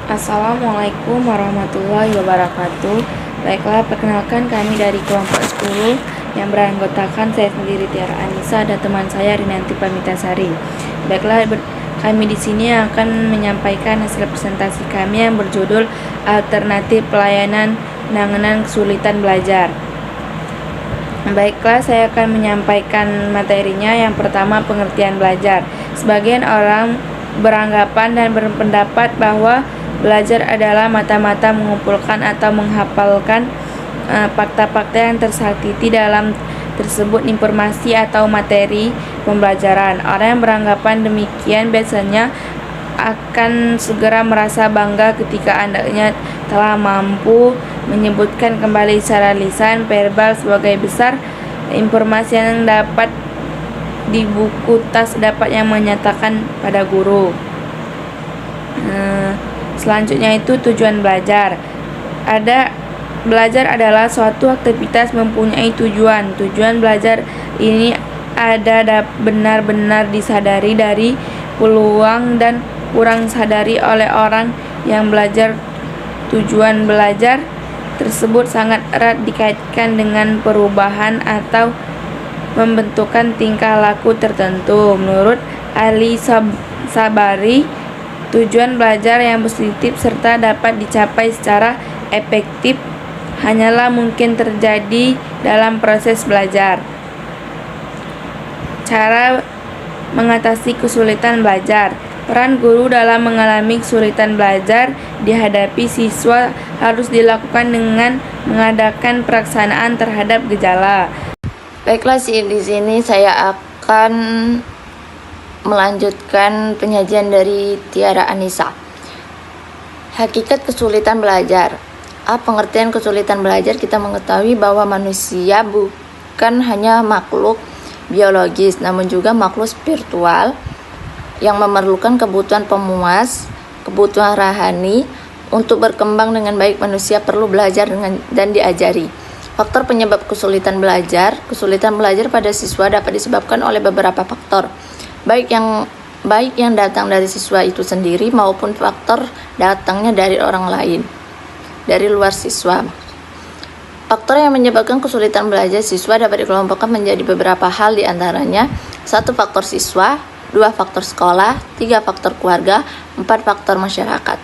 Assalamualaikum warahmatullahi wabarakatuh. Baiklah, perkenalkan kami dari kelompok 10 yang beranggotakan saya sendiri Tiara Anissa dan teman saya Rinanti Pamitasari. Baiklah, kami di sini akan menyampaikan hasil presentasi kami yang berjudul Alternatif Pelayanan Penanganan Kesulitan Belajar. Baiklah, saya akan menyampaikan materinya. Yang pertama, pengertian belajar. Sebagian orang beranggapan dan berpendapat bahwa belajar adalah mata-mata mengumpulkan atau menghafalkan fakta-fakta yang tersakiti dalam tersebut informasi atau materi pembelajaran. Orang yang beranggapan demikian biasanya akan segera merasa bangga ketika anaknya telah mampu menyebutkan kembali secara lisan verbal sebagai besar informasi yang dapat di buku tas dapat yang menyatakan pada guru. Selanjutnya itu tujuan belajar. Belajar adalah suatu aktivitas mempunyai tujuan. Tujuan belajar ini benar-benar disadari dari peluang dan kurang sadari oleh orang yang belajar. Tujuan belajar tersebut sangat erat dikaitkan dengan perubahan atau pembentukan tingkah laku tertentu. Menurut Ali Sabari, tujuan belajar yang positif serta dapat dicapai secara efektif hanyalah mungkin terjadi dalam proses belajar. Cara mengatasi kesulitan belajar. Peran guru dalam mengalami kesulitan belajar dihadapi siswa harus dilakukan dengan mengadakan pelaksanaan terhadap gejala. Baiklah, di sini saya akan melanjutkan penyajian dari Tiara Anissa. Hakikat kesulitan belajar. Pengertian kesulitan belajar, kita mengetahui bahwa manusia bukan hanya makhluk biologis, namun juga makhluk spiritual yang memerlukan kebutuhan pemuas, kebutuhan rohani. Untuk berkembang dengan baik, manusia perlu belajar dan diajari. Faktor penyebab kesulitan belajar pada siswa dapat disebabkan oleh beberapa faktor, baik yang datang dari siswa itu sendiri maupun faktor datangnya dari orang lain, dari luar siswa. Faktor yang menyebabkan kesulitan belajar siswa dapat dikelompokkan menjadi beberapa hal, diantaranya 1. Faktor siswa, 2. Faktor sekolah, 3. Faktor keluarga, 4. Faktor masyarakat.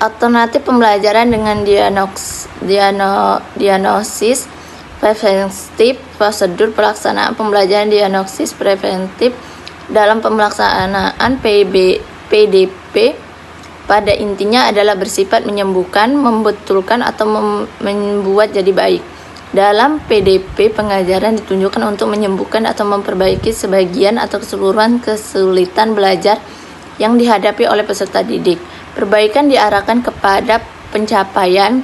Alternatif pembelajaran dengan diagnosis preventif. Prosedur pelaksanaan pembelajaran diagnosis preventif dalam pelaksanaan PDP pada intinya adalah bersifat menyembuhkan, membetulkan, atau membuat jadi baik. Dalam PDP, pengajaran ditunjukkan untuk menyembuhkan atau memperbaiki sebagian atau keseluruhan kesulitan belajar yang dihadapi oleh peserta didik. Perbaikan diarahkan kepada pencapaian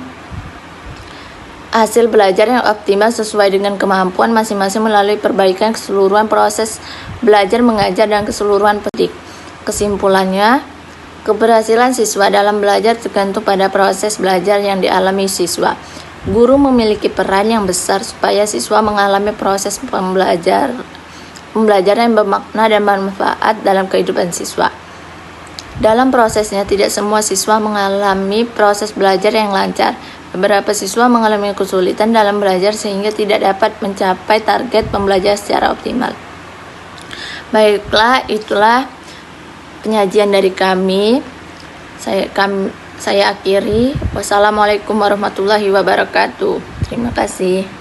hasil belajar yang optimal sesuai dengan kemampuan masing-masing melalui perbaikan keseluruhan proses belajar mengajar dan keseluruhan pendidik. Kesimpulannya, keberhasilan siswa dalam belajar tergantung pada proses belajar yang dialami siswa. Guru memiliki peran yang besar supaya siswa mengalami proses pembelajaran yang bermakna dan bermanfaat dalam kehidupan siswa. Dalam prosesnya, tidak semua siswa mengalami proses belajar yang lancar. Beberapa siswa mengalami kesulitan dalam belajar sehingga tidak dapat mencapai target pembelajaran secara optimal. Baiklah, itulah penyajian dari kami. Saya akhiri. Wassalamualaikum warahmatullahi wabarakatuh. Terima kasih.